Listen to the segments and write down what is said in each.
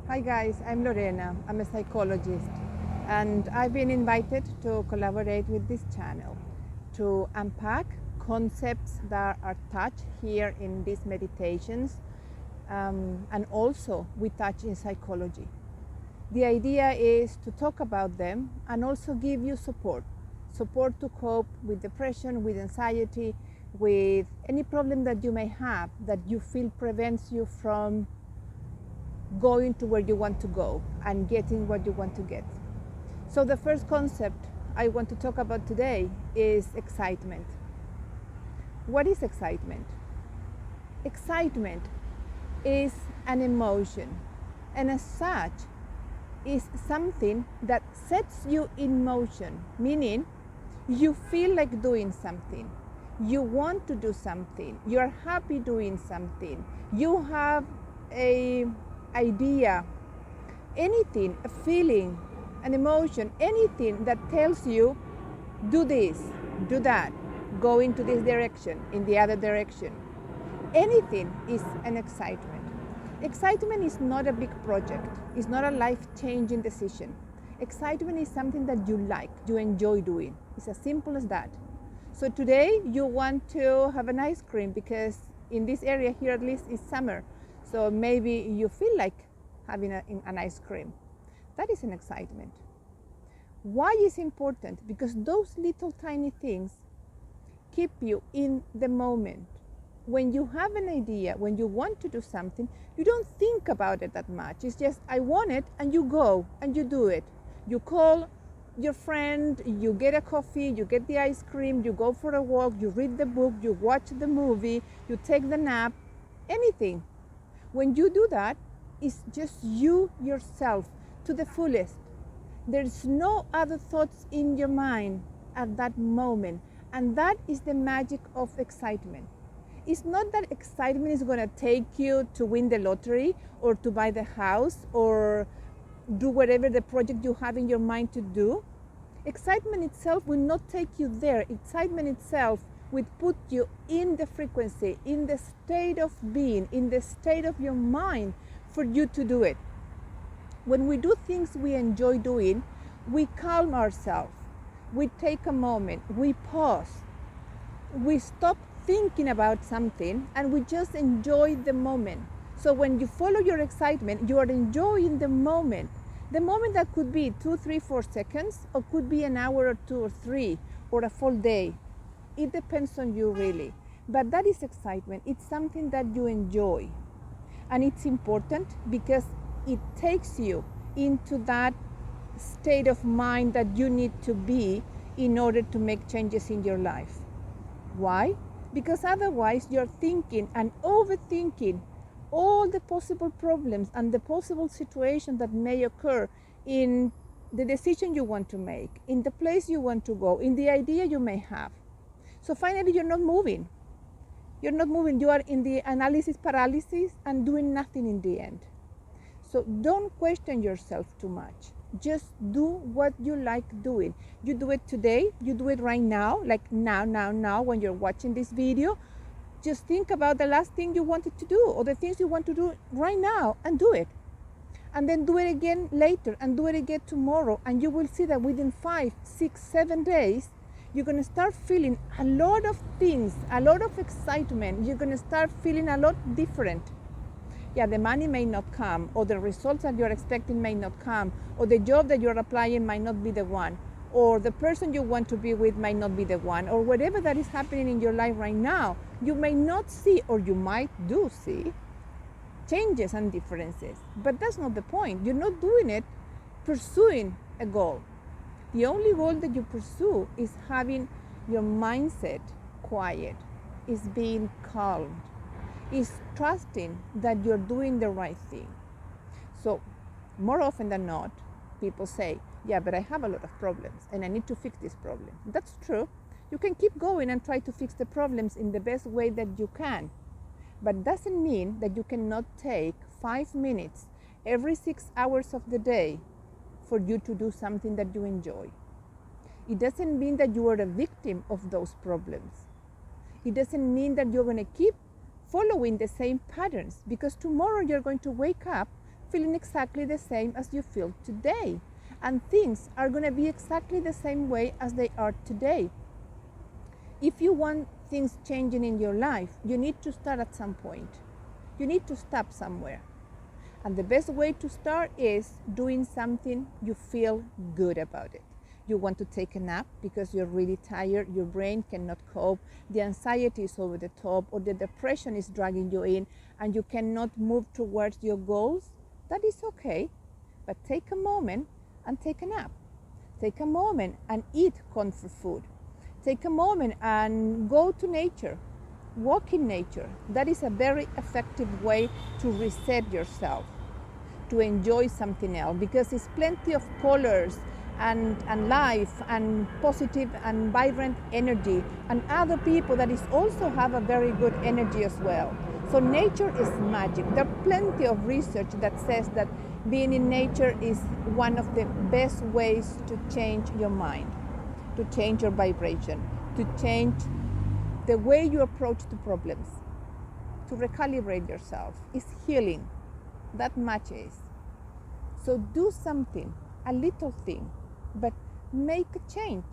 Hi guys, I'm Lorena. I'm a psychologist and I've been invited to collaborate with this channel to unpack concepts that are touched here in these meditations and also we touch in psychology. The idea is to talk about them and also give you support to cope with depression, with anxiety, with any problem that you may have that you feel prevents you from going to where you want to go and getting what you want to get. So the first concept I want to talk about today is excitement. What is excitement? Excitement is an emotion, and as such is something that sets you in motion, meaning you feel like doing something, you want to do something, you're happy doing something, you have a idea, anything, a feeling, an emotion, anything that tells you do this, do that, go into this direction, in the other direction. Anything is an excitement. Excitement is not a big project. It's not a life-changing decision. Excitement is something that you like, you enjoy doing. It's as simple as that. So today you want to have an ice cream because in this area here at least it's summer. So maybe you feel like having an ice cream. That is an excitement. Why is important? Because those little tiny things keep you in the moment. When you have an idea, when you want to do something, you don't think about it that much. It's just, I want it, and you go and you do it. You call your friend, you get a coffee, you get the ice cream, you go for a walk, you read the book, you watch the movie, you take the nap, anything. When you do that, it's just you, yourself, to the fullest. There's no other thoughts in your mind at that moment. And that is the magic of excitement. It's not that excitement is going to take you to win the lottery or to buy the house or do whatever the project you have in your mind to do. Excitement itself will not take you there. Excitement itself will put you in the frequency, in the state of being, in the state of your mind for you to do it. When we do things we enjoy doing, we calm ourselves. We take a moment, we pause, we stop thinking about something and we just enjoy the moment. So when you follow your excitement, you are enjoying the moment. The moment that could be 2, 3, 4 seconds, or could be an hour or 2 or 3, or a full day. It depends on you really. But that is excitement. It's something that you enjoy. And it's important because it takes you into that state of mind that you need to be in order to make changes in your life. Why? Because otherwise you're thinking and overthinking all the possible problems and the possible situations that may occur in the decision you want to make, in the place you want to go, in the idea you may have. So finally you're not moving. You're not moving. You are in the analysis paralysis and doing nothing in the end. So don't question yourself too much. Just do what you like doing. You do it today, you do it right now, like now, when you're watching this video. Just think about the last thing you wanted to do or the things you want to do right now and do it. And then do it again later and do it again tomorrow. And you will see that within 5, 6, 7 days, you're going to start feeling a lot of things, a lot of excitement. You're going to start feeling a lot different. Yeah, the money may not come, or the results that you're expecting may not come, or the job that you're applying might not be the one, or the person you want to be with might not be the one, or whatever that is happening in your life right now, you may not see, or you might do see, changes and differences. But that's not the point. You're not doing it pursuing a goal. The only goal that you pursue is having your mindset quiet, is being calm, is trusting that you're doing the right thing. So more often than not, people say, yeah, but I have a lot of problems and I need to fix this problem. That's true. You can keep going and try to fix the problems in the best way that you can. But doesn't mean that you cannot take 5 minutes every 6 hours of the day for you to do something that you enjoy. It doesn't mean that you are a victim of those problems. It doesn't mean that you're going to keep following the same patterns, because tomorrow you're going to wake up feeling exactly the same as you feel today. And things are going to be exactly the same way as they are today. If you want things changing in your life, you need to start at some point. You need to stop somewhere. And the best way to start is doing something you feel good about it. You want to take a nap because you're really tired, your brain cannot cope, the anxiety is over the top, or the depression is dragging you in, and you cannot move towards your goals. That is okay, but take a moment and take a nap. Take a moment and eat comfort food. Take a moment and go to nature. Walk in nature. That is a very effective way to reset yourself, to enjoy something else, because it's plenty of colors and life and positive and vibrant energy, and other people that is also have a very good energy as well. So nature is magic. There are plenty of research that says that being in nature is one of the best ways to change your mind, to change your vibration, to change the way you approach the problems, to recalibrate yourself. It's healing. That much is. So do something, a little thing, but make a change.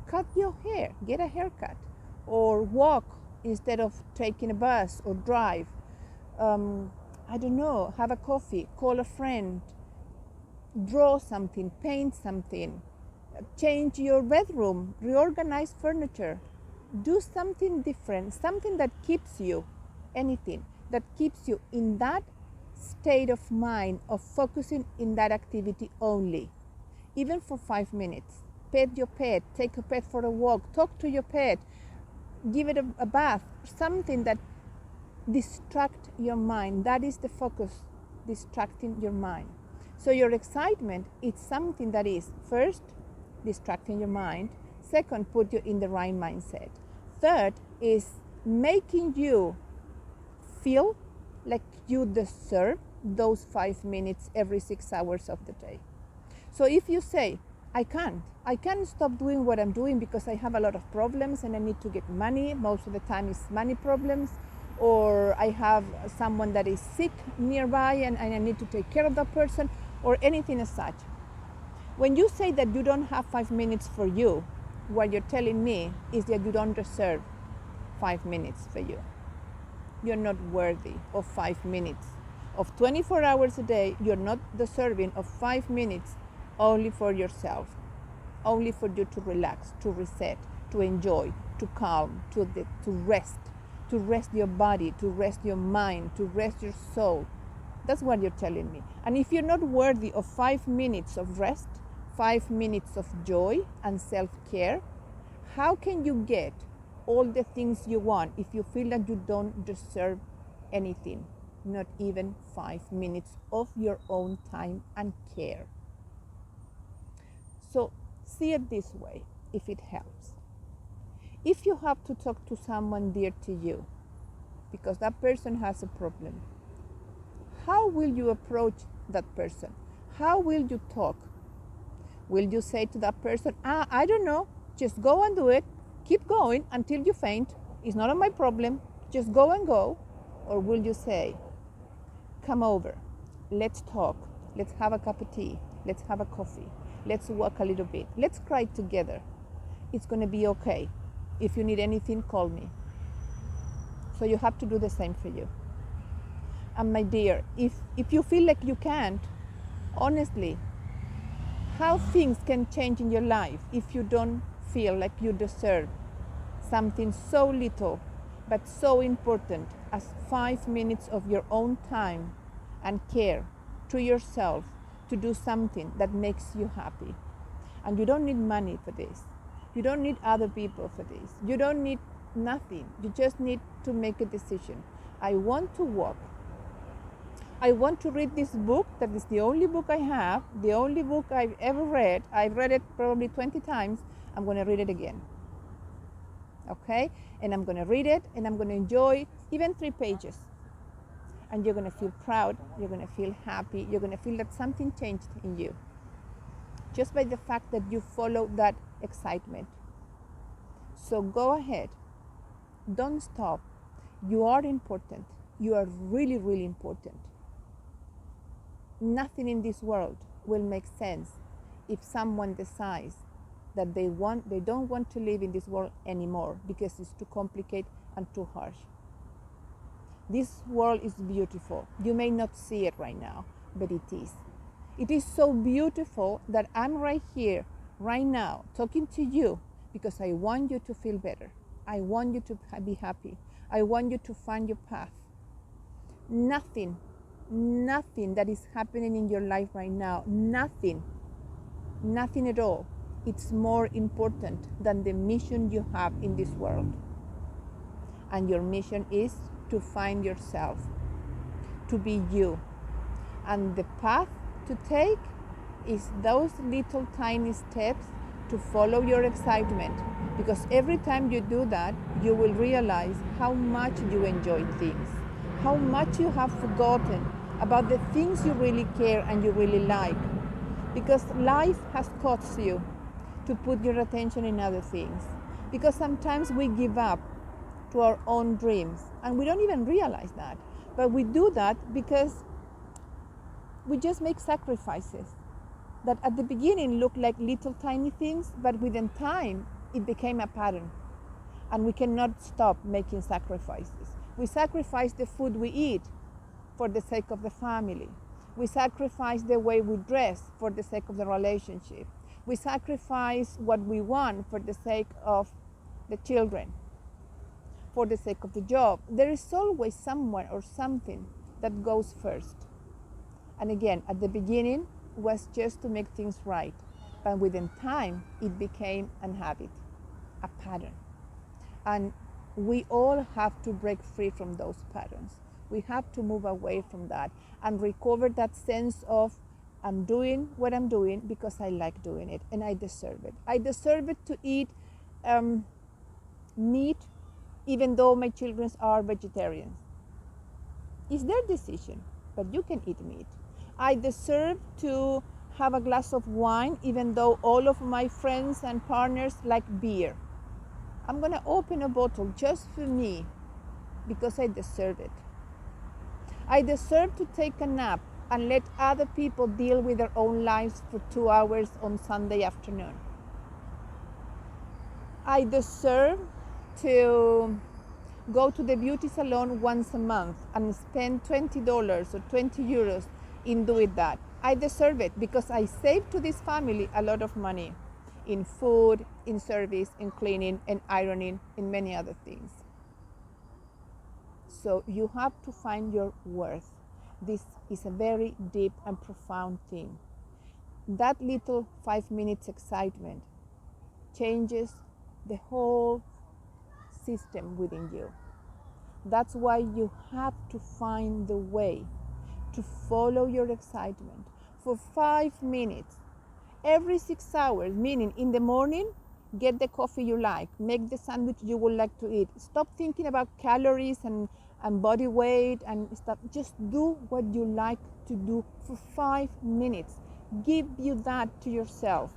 Cut your hair, get a haircut, or walk instead of taking a bus or drive. I don't know, have a coffee, call a friend, draw something, paint something, change your bedroom, reorganize furniture. Do something different, something that keeps you, anything that keeps you in that state of mind of focusing in that activity only, even for 5 minutes. Pet your pet, take a pet for a walk, talk to your pet, give it a bath, something that distract your mind. That is the focus, distracting your mind. So your excitement is something that is, first, distracting your mind. Second, put you in the right mindset. Third is making you feel like you deserve those 5 minutes every 6 hours of the day. So if you say, I can't stop doing what I'm doing because I have a lot of problems and I need to get money, most of the time it's money problems, or I have someone that is sick nearby and I need to take care of that person, or anything as such. When you say that you don't have 5 minutes for you, what you're telling me is that you don't deserve 5 minutes for you. You're not worthy of 5 minutes. Of 24 hours a day, you're not deserving of 5 minutes only for yourself, only for you to relax, to reset, to enjoy, to calm, to rest your body, to rest your mind, to rest your soul. That's what you're telling me. And if you're not worthy of 5 minutes of rest, 5 minutes of joy and self-care, how can you get all the things you want if you feel that you don't deserve anything, not even 5 minutes of your own time and care? So see it this way, if it helps. If you have to talk to someone dear to you because that person has a problem, how will you approach that person? How will you talk? Will you say to that person, I don't know, just go and do it, keep going until you faint, it's not my problem, just go and go? Or will you say, come over, let's talk, let's have a cup of tea, let's have a coffee, let's walk a little bit, let's cry together, it's going to be okay. If you need anything, call me. So you have to do the same for you. And my dear, if you feel like you can't, honestly, how things can change in your life if you don't feel like you deserve something so little but so important as 5 minutes of your own time and care to yourself to do something that makes you happy. And you don't need money for this. You don't need other people for this. You don't need nothing. You just need to make a decision. I want to walk. I want to read this book. That is the only book I have, the only book I've ever read. I've read it probably 20 times. I'm going to read it again. Okay? And I'm going to read it and I'm going to enjoy even 3 pages. And you're going to feel proud. You're going to feel happy. You're going to feel that something changed in you, just by the fact that you follow that excitement. So go ahead. Don't stop. You are important. You are really, really important. Nothing in this world will make sense if someone decides that they don't want to live in this world anymore because it's too complicated and too harsh. This world is beautiful. You may not see it right now, but it is. It is so beautiful that I'm right here, right now, talking to you because I want you to feel better. I want you to be happy. I want you to find your path. Nothing that is happening in your life right now, nothing at all, it's more important than the mission you have in this world. And your mission is to find yourself, to be you. And the path to take is those little tiny steps to follow your excitement. Because every time you do that, you will realize how much you enjoy things, how much you have forgotten about the things you really care and you really like. Because life has caused you to put your attention in other things. Because sometimes we give up to our own dreams and we don't even realize that. But we do that because we just make sacrifices that at the beginning look like little tiny things, but within time it became a pattern. And we cannot stop making sacrifices. We sacrifice the food we eat for the sake of the family. We sacrifice the way we dress for the sake of the relationship. We sacrifice what we want for the sake of the children, for the sake of the job. There is always someone or something that goes first. And again, at the beginning was just to make things right. But within time, it became a habit, a pattern. And we all have to break free from those patterns. We have to move away from that and recover that sense of I'm doing what I'm doing because I like doing it and I deserve it. I deserve it to eat meat even though my children are vegetarians. It's their decision, but you can eat meat. I deserve to have a glass of wine even though all of my friends and partners like beer. I'm going to open a bottle just for me because I deserve it. I deserve to take a nap and let other people deal with their own lives for 2 hours on Sunday afternoon. I deserve to go to the beauty salon once a month and spend $20 or 20 euros in doing that. I deserve it because I saved to this family a lot of money in food, in service, in cleaning, and ironing, and many other things. So you have to find your worth. This is a very deep and profound thing. That little 5 minutes excitement changes the whole system within you. That's why you have to find the way to follow your excitement for 5 minutes every 6 hours, meaning in the morning, get the coffee you like, make the sandwich you would like to eat. Stop thinking about calories and body weight and stuff. Just do what you like to do for 5 minutes. Give you that to yourself.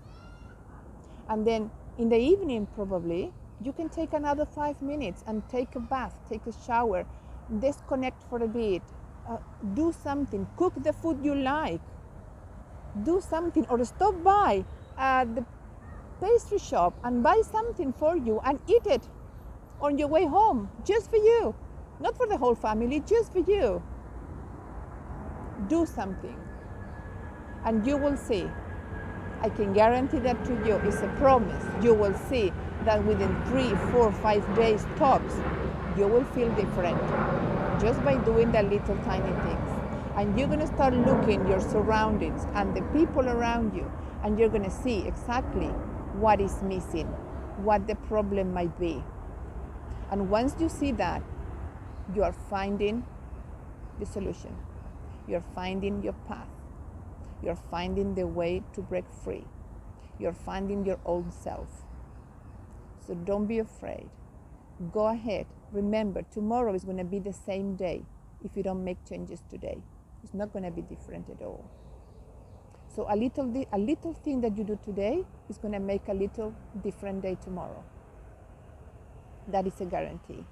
And then in the evening, probably, you can take another 5 minutes and take a bath, take a shower, disconnect for a bit, do something, cook the food you like, do something, or stop by the pastry shop and buy something for you and eat it on your way home, just for you, not for the whole family, just for you. Do something, and you will see. I can guarantee that to you. It's a promise. You will see that within 3, 4, 5 days tops, you will feel different just by doing the little tiny things. And you're going to start looking your surroundings and the people around you, and you're going to see exactly what is missing, what the problem might be. And once you see that, you are finding the solution. You're finding your path. You're finding the way to break free. You're finding your own self. So don't be afraid. Go ahead. Remember, tomorrow is going to be the same day if you don't make changes today. It's not going to be different at all. So a little thing that you do today is going to make a little different day tomorrow. That is a guarantee.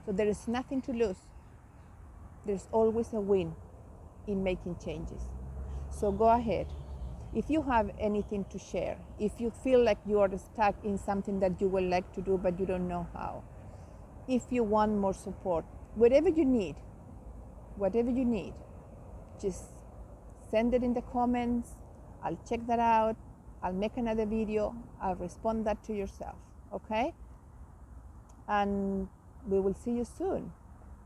So there is nothing to lose. There's always a win in making changes. So go ahead. If you have anything to share, if you feel like you are stuck in something that you would like to do but you don't know how, if you want more support, whatever you need, just send it in the comments. I'll check that out. I'll make another video. I'll respond that to yourself, okay? And we will see you soon.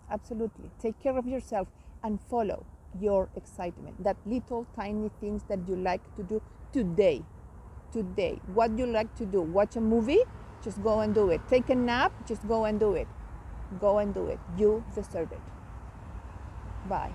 Absolutely. Take care of yourself and follow your excitement, that little tiny things that you like to do today. What you like to do. Watch a movie, just go and do it. Take a nap, just go and do it. You deserve it. Bye.